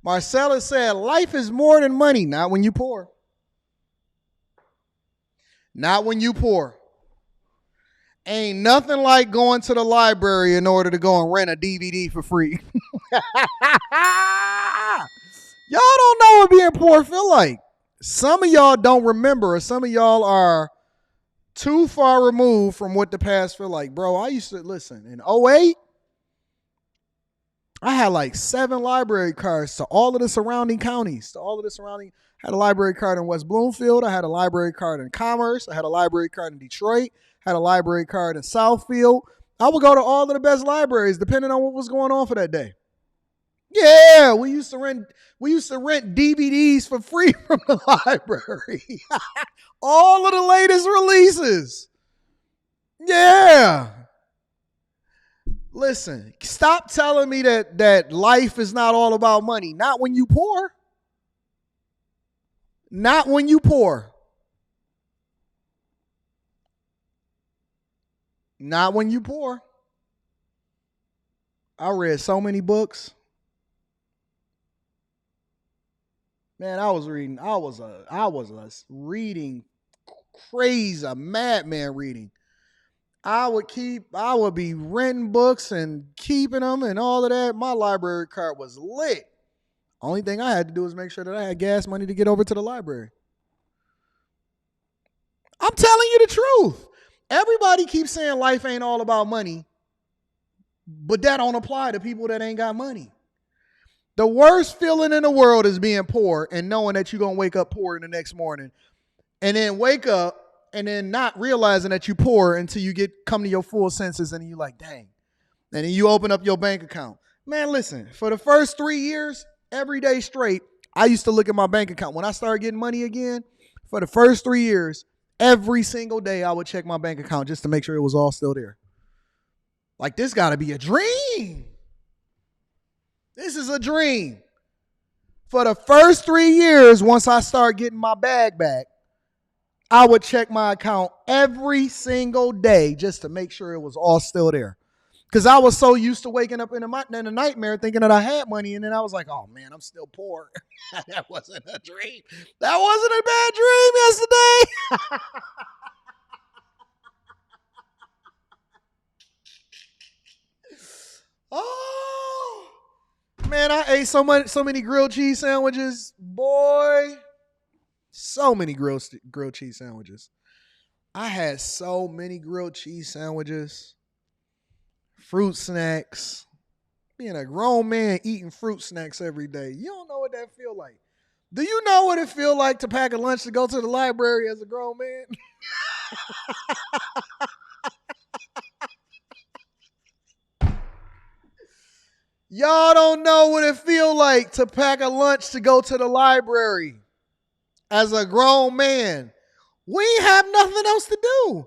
Marcella said, life is more than money. Not when you poor. Not when you poor. Ain't nothing like going to the library in order to go and rent a DVD for free. Y'all don't know what being poor feel like. Some of y'all don't remember, or some of y'all are too far removed from what the past feel like. Bro, I used to, listen, in '08, I had like 7 library cards to all of the surrounding counties, I had a library card in West Bloomfield. I had a library card in Commerce. I had a library card in Detroit. I had a library card in Southfield. I would go to all of the best libraries depending on what was going on for that day. Yeah, we used to rent DVDs for free from the library. All of the latest releases. Yeah. Listen, stop telling me that life is not all about money. Not when you poor. Not when you poor. Not when you poor. I read so many books. Man, I was reading crazy, a madman reading. I would be renting books and keeping them and all of that. My library card was lit. Only thing I had to do was make sure that I had gas money to get over to the library. I'm telling you the truth. Everybody keeps saying life ain't all about money, but that don't apply to people that ain't got money. The worst feeling in the world is being poor and knowing that you're going to wake up poor in the next morning and then wake up and then not realizing that you're poor until you come to your full senses and you're like, dang. And then you open up your bank account. Man, listen, for the first 3 years, every day straight, I used to look at my bank account. When I started getting money again, for the first 3 years, every single day I would check my bank account just to make sure it was all still there. Like, this got to be a dream. This is a dream. For the first 3 years, once I started getting my bag back, I would check my account every single day just to make sure it was all still there. Because I was so used to waking up in a nightmare thinking that I had money, and then I was like, oh, man, I'm still poor. That wasn't a dream. That wasn't a bad dream yesterday. Oh, man, I ate so many grilled cheese sandwiches. Boy, so many grilled cheese sandwiches. I had so many grilled cheese sandwiches. Fruit snacks. Being a grown man eating fruit snacks every day. You don't know what that feel like. Do you know what it feel like to pack a lunch to go to the library as a grown man? Y'all don't know what it feel like to pack a lunch to go to the library as a grown man. We ain't have nothing else to do.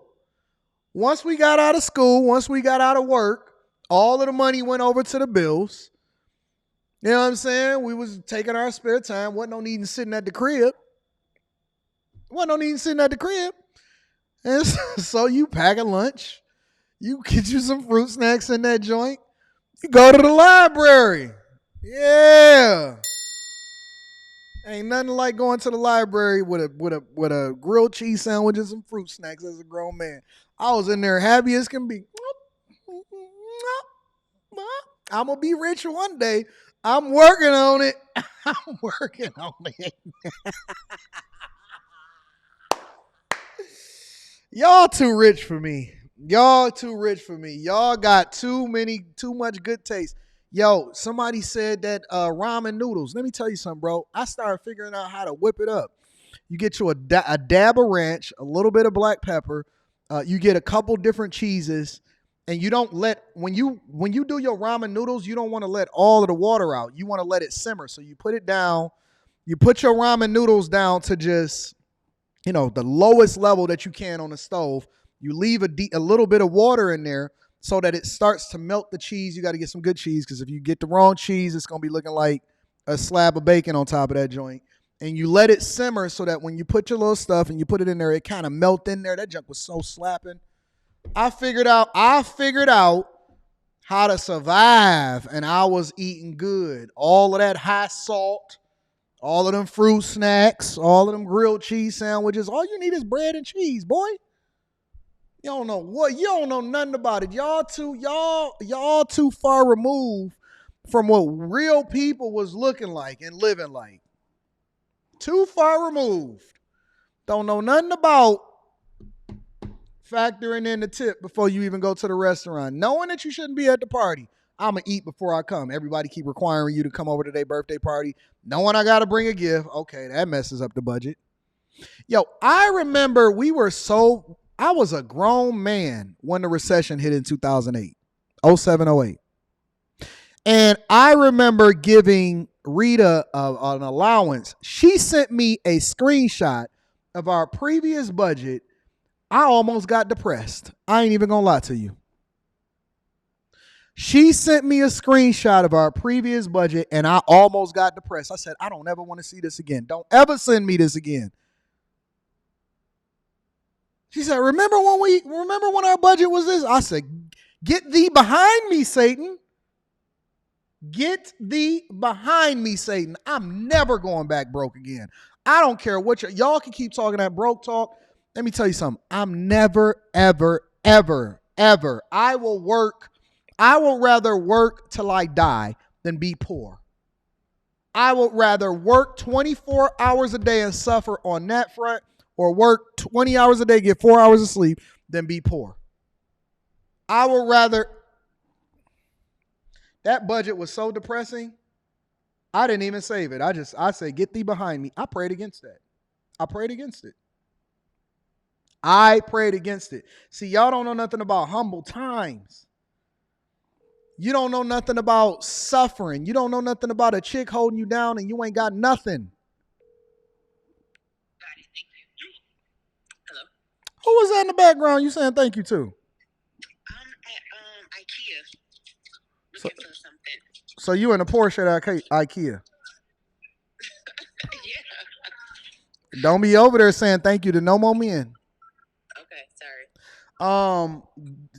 Once we got out of school, once we got out of work, all of the money went over to the bills. You know what I'm saying? We was taking our spare time. Wasn't no need in sitting at the crib. And so you pack a lunch. You get you some fruit snacks in that joint. You go to the library. Yeah. Ain't nothing like going to the library with a grilled cheese sandwich and some fruit snacks as a grown man. I was in there happy as can be. I'm going to be rich one day. I'm working on it. Y'all too rich for me. Y'all got too much good taste. Yo, somebody said that ramen noodles. Let me tell you something, bro. I started figuring out how to whip it up. You get you a dab of ranch, a little bit of black pepper. You get a couple different cheeses, and you don't let when you do your ramen noodles, you don't want to let all of the water out. You want to let it simmer. So you put it down. You put your ramen noodles down to just, the lowest level that you can on the stove. You leave a little bit of water in there so that it starts to melt the cheese. You got to get some good cheese, because if you get the wrong cheese, it's going to be looking like a slab of bacon on top of that joint. And you let it simmer so that when you put your little stuff and you put it in there, it kind of melt in there. That junk was so slapping. I figured out how to survive, and I was eating good. All of that high salt, all of them fruit snacks, all of them grilled cheese sandwiches. All you need is bread and cheese, boy. You don't know what. You don't know nothing about it. Y'all too far removed from what real people was looking like and living like. Too far removed. Don't know nothing about factoring in the tip before you even go to the restaurant. Knowing that you shouldn't be at the party. I'm going to eat before I come. Everybody keep requiring you to come over to their birthday party. Knowing I got to bring a gift. Okay, that messes up the budget. Yo, I remember I was a grown man when the recession hit in 2008, 07, 08. And I remember giving Rita an allowance. She sent me a screenshot of our previous budget. I almost got depressed. I ain't even gonna lie to you. She sent me a screenshot of our previous budget and I almost got depressed. I said, I don't ever want to see this again. Don't ever send me this again. She said, remember when our budget was this? I said, get thee behind me, Satan. Get thee behind me, Satan. I'm never going back broke again. I don't care what y'all can keep talking that broke talk. Let me tell you something. I'm never, ever, ever, ever. I will rather work till I die than be poor. I would rather work 24 hours a day and suffer on that front or work 20 hours a day, get 4 hours of sleep than be poor. I would rather. That budget was so depressing. I didn't even save it. I said, get thee behind me. I prayed against that. I prayed against it. See, y'all don't know nothing about humble times. You don't know nothing about suffering. You don't know nothing about a chick holding you down and you ain't got nothing. Hello? Who was that in the background you saying thank you to? I'm at IKEA looking for something. So you in a Porsche at IKEA? Yeah. Don't be over there saying thank you to no more men. Okay, sorry.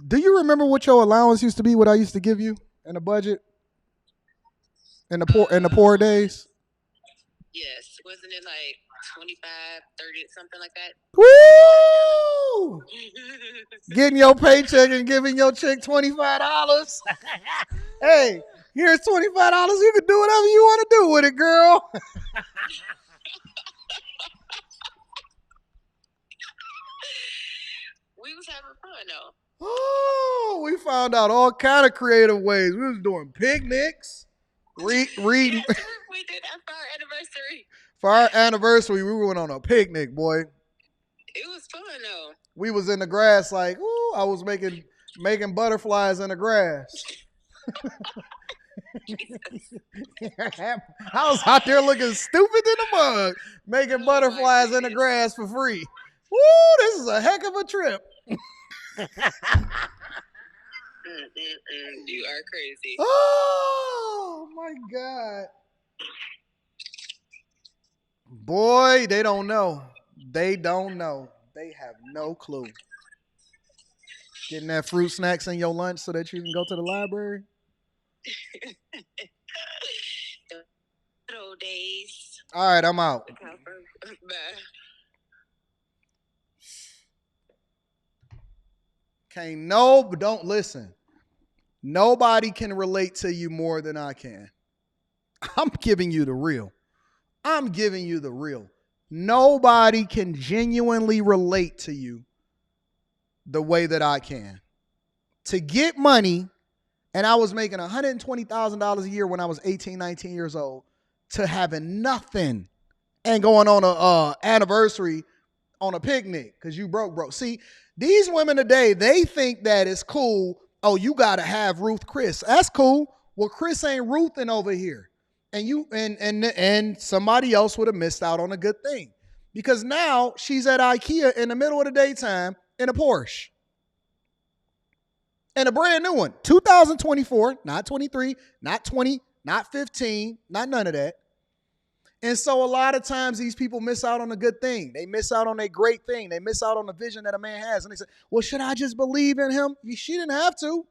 Do you remember what your allowance used to be? What I used to give you in the budget in the poor days? Yes, wasn't it like 25, 30, something like that? Woo! Getting your paycheck and giving your chick $25. Hey, here's $25. You can do whatever you want to do with it, girl. We was having fun though. Oh, we found out all kind of creative ways. We was doing picnics, reading. We did that for our anniversary. For our anniversary, we went on a picnic, boy. It was fun though. We was in the grass like, ooh, I was making butterflies in the grass. I was out there looking stupid in the mug, making butterflies in the grass for free. Woo, this is a heck of a trip. You are crazy. Oh, my God. Boy, they don't know. They don't know. They have no clue. Getting that fruit snacks in your lunch so that you can go to the library. Good old days. All right, I'm out. Bye. But don't listen. Nobody can relate to you more than I can. I'm giving you the real. Nobody can genuinely relate to you the way that I can. To get money, and I was making $120,000 a year when I was 18, 19 years old, to having nothing and going on a anniversary on a picnic because you broke. See, these women today, they think that it's cool. Oh, you got to have Ruth Chris. That's cool. Well, Chris ain't Ruthin over here. And you and somebody else would have missed out on a good thing. Because now she's at IKEA in the middle of the daytime in a Porsche. And a brand new one. 2024, not 23, not 20, not 15, not none of that. And so a lot of times these people miss out on a good thing. They miss out on a great thing. They miss out on the vision that a man has. And they say, well, should I just believe in him? She didn't have to.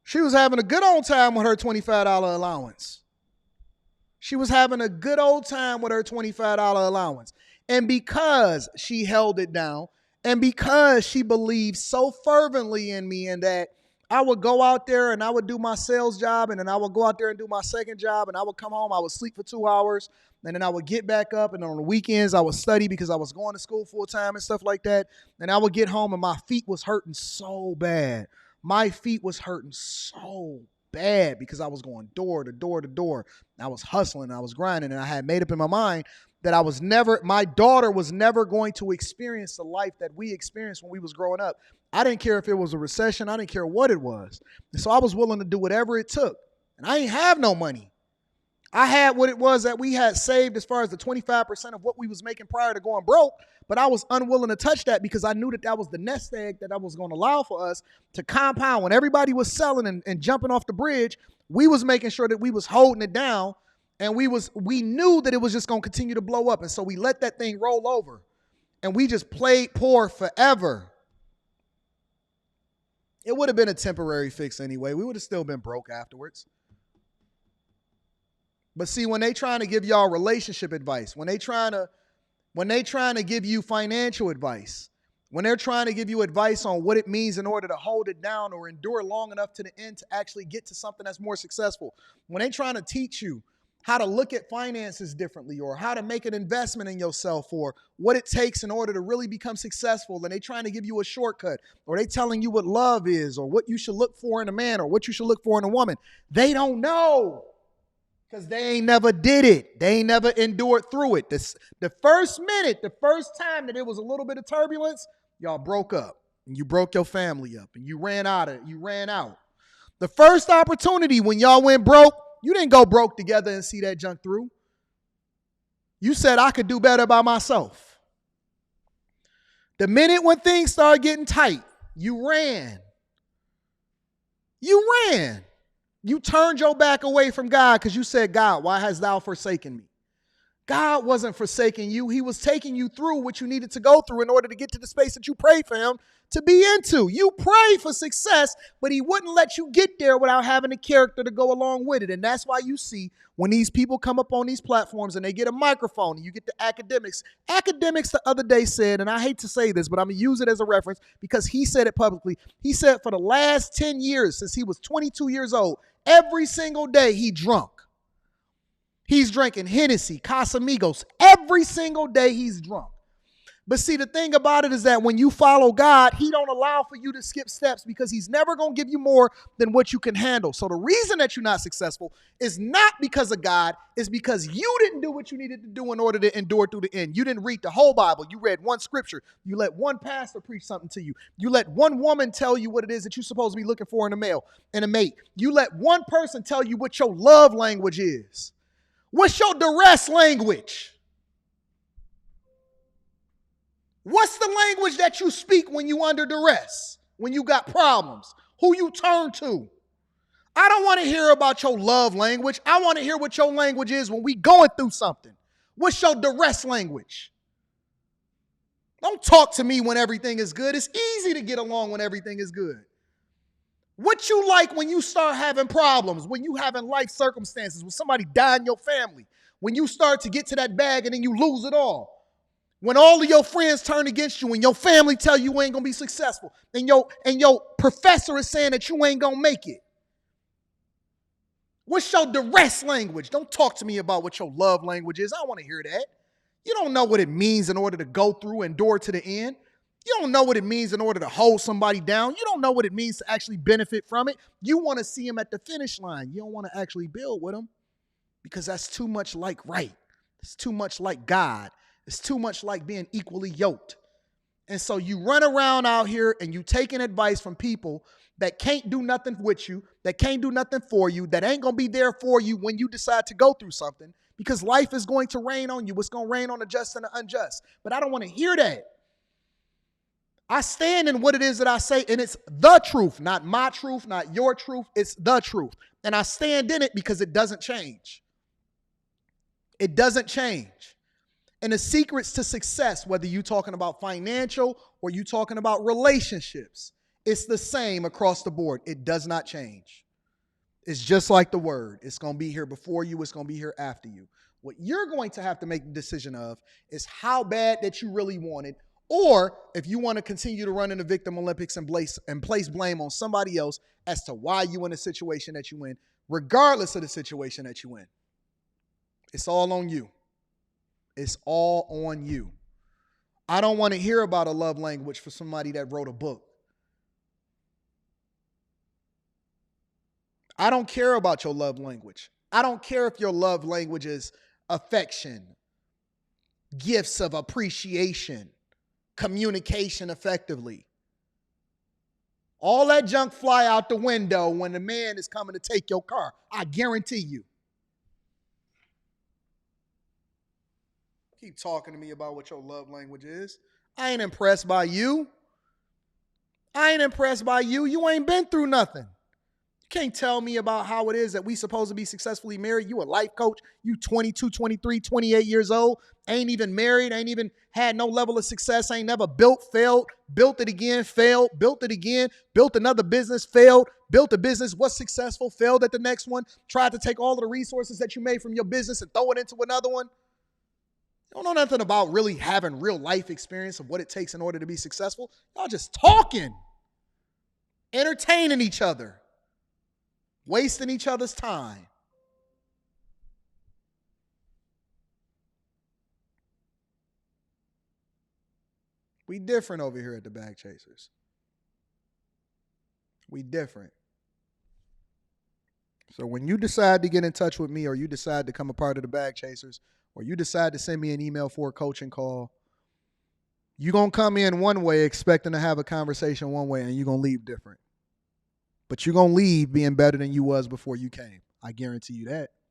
She was having a good old time with her $25 allowance. She was having a good old time with her $25 allowance. And because she held it down, and because she believed so fervently in me and that I would go out there and I would do my sales job, and then I would go out there and do my second job, and I would come home, I would sleep for 2 hours, and then I would get back up, and on the weekends I would study because I was going to school full time and stuff like that. And I would get home and my feet was hurting so bad. My feet was hurting so bad because I was going door to door to door. I was hustling, I was grinding, and I had made up in my mind that my daughter was never going to experience the life that we experienced when we was growing up. I didn't care if it was a recession. I didn't care what it was. And so I was willing to do whatever it took. And I ain't have no money. I had what it was that we had saved as far as the 25% of what we was making prior to going broke, but I was unwilling to touch that because I knew that that was the nest egg that I was going to allow for us to compound. When everybody was selling and jumping off the bridge, we was making sure that we was holding it down, and we knew that it was just going to continue to blow up. And so we let that thing roll over, and we just played poor forever. It would have been a temporary fix anyway. We would have still been broke afterwards. But see, when they trying to give y'all relationship advice, when they trying to give you financial advice, when they're trying to give you advice on what it means in order to hold it down or endure long enough to the end to actually get to something that's more successful, when they trying to teach you how to look at finances differently, or how to make an investment in yourself, or what it takes in order to really become successful, and they trying to give you a shortcut, or they telling you what love is, or what you should look for in a man, or what you should look for in a woman, they don't know. Because they ain't never did it. They ain't never endured through it. The first minute, the first time that there was a little bit of turbulence, y'all broke up. And you broke your family up. And you ran out. The first opportunity when y'all went broke, you didn't go broke together and see that junk through. You said, I could do better by myself. The minute when things started getting tight, you ran. You turned your back away from God because you said, God, why hast thou forsaken me? God wasn't forsaking you. He was taking you through what you needed to go through in order to get to the space that you prayed for him to be into. You prayed for success, but he wouldn't let you get there without having the character to go along with it. And that's why you see when these people come up on these platforms and they get a microphone and you get the academics. Academics the other day said, and I hate to say this, but I'm going to use it as a reference because he said it publicly. He said for the last 10 years, since he was 22 years old, every single day he drunk. He's drinking Hennessy, Casamigos. Every single day he's drunk. But see, the thing about it is that when you follow God, he don't allow for you to skip steps because he's never going to give you more than what you can handle. So the reason that you're not successful is not because of God. It's because you didn't do what you needed to do in order to endure through the end. You didn't read the whole Bible. You read one scripture. You let one pastor preach something to you. You let one woman tell you what it is that you're supposed to be looking for in a mate. You let one person tell you what your love language is. What's your duress language? What's the language that you speak when you under duress? When you got problems? Who you turn to? I don't want to hear about your love language. I want to hear what your language is when we going through something. What's your duress language? Don't talk to me when everything is good. It's easy to get along when everything is good. What you like when you start having problems, when you having life circumstances, when somebody die in your family, when you start to get to that bag and then you lose it all. When all of your friends turn against you and your family tell you ain't going to be successful and your professor is saying that you ain't going to make it. What's your duress language? Don't talk to me about what your love language is. I don't want to hear that. You don't know what it means in order to go through and endure to the end. You don't know what it means in order to hold somebody down. You don't know what it means to actually benefit from it. You want to see them at the finish line. You don't want to actually build with them because that's too much like right. It's too much like God. It's too much like being equally yoked. And so you run around out here and you taking advice from people that can't do nothing with you, that can't do nothing for you, that ain't going to be there for you when you decide to go through something because life is going to rain on you. It's going to rain on the just and the unjust. But I don't want to hear that. I stand in what it is that I say, and it's the truth, not my truth, not your truth. It's the truth. And I stand in it because it doesn't change. It doesn't change. And the secrets to success, whether you're talking about financial or you're talking about relationships, It's the same across the board. It does not change. It's just like the word. It's going to be here before you. It's going to be here after you. What you're going to have to make the decision of is how bad that you really want it, or if you want to continue to run in the victim Olympics and place blame on somebody else as to why you in the situation that you in, regardless of the situation that you in. It's all on you. It's all on you. I don't want to hear about a love language for somebody that wrote a book. I don't care about your love language. I don't care if your love language is affection, gifts of appreciation, communication effectively. All that junk fly out the window when the man is coming to take your car. I guarantee you. Keep talking to me about what your love language is. I ain't impressed by you. You ain't been through nothing. You can't tell me about how it is that we supposed to be successfully married. You a life coach. You 22, 23, 28 years old. Ain't even married. Ain't even had no level of success. Ain't never built, failed, built it again, failed, built it again, built another business, failed, built a business, was successful, failed at the next one, tried to take all of the resources that you made from your business and throw it into another one. You don't know nothing about really having real life experience of what it takes in order to be successful. Y'all just talking, entertaining each other, wasting each other's time. We different over here at the Bag Chasers. We different. So when you decide to get in touch with me, or you decide to become a part of the Bag Chasers, or you decide to send me an email for a coaching call, you're going to come in one way expecting to have a conversation one way, and you're going to leave different. But you're going to leave being better than you was before you came. I guarantee you that.